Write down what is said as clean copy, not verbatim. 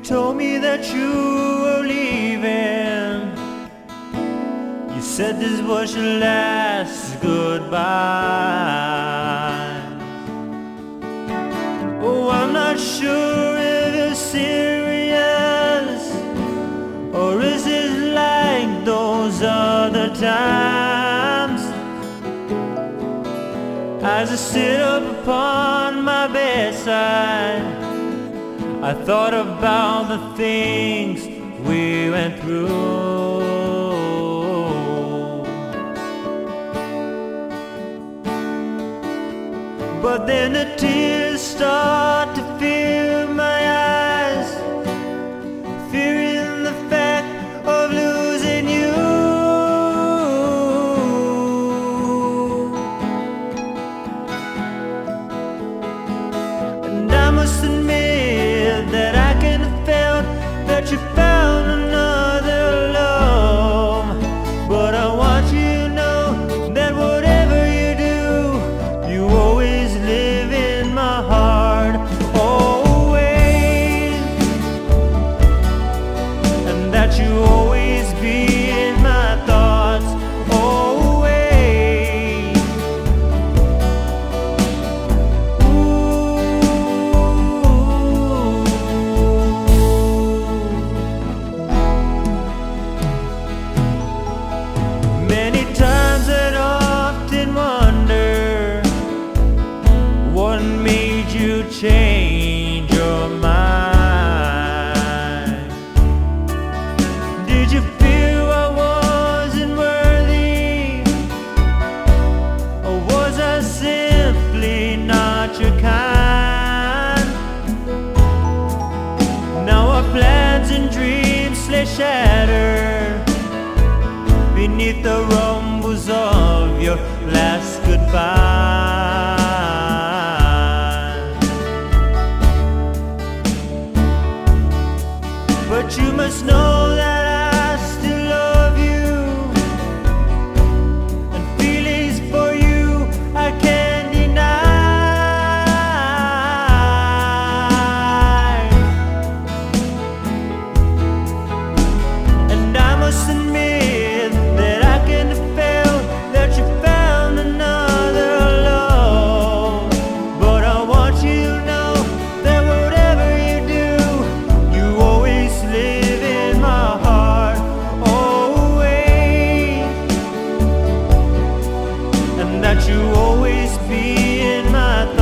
told me that you were leaving. You said this was your last goodbye. Oh, I'm not sure if you're serious, or is it like those other times? As I sit up upon my bedside, I thought about the things we went through. But then the tears start to fill my eyes, fearing the fact of losing you. And I must admit that I can have felt that you found another love. But I want you to know that whatever you do, you always live in my heart, always. And that you always be in my thoughts, always. Many times I'd often wonder what made you change your mind. Did you feel I wasn't worthy, or was I simply not your kind? Now our plans and dreams lay shattered beneath the rumbles of your last goodbye. But you must know that I still love you, and feelings for you I can't deny. And I must admit that I can feel that you found another love. But I want you to know that whatever you do, you always live in my heart, always. And that you always be in my thoughts.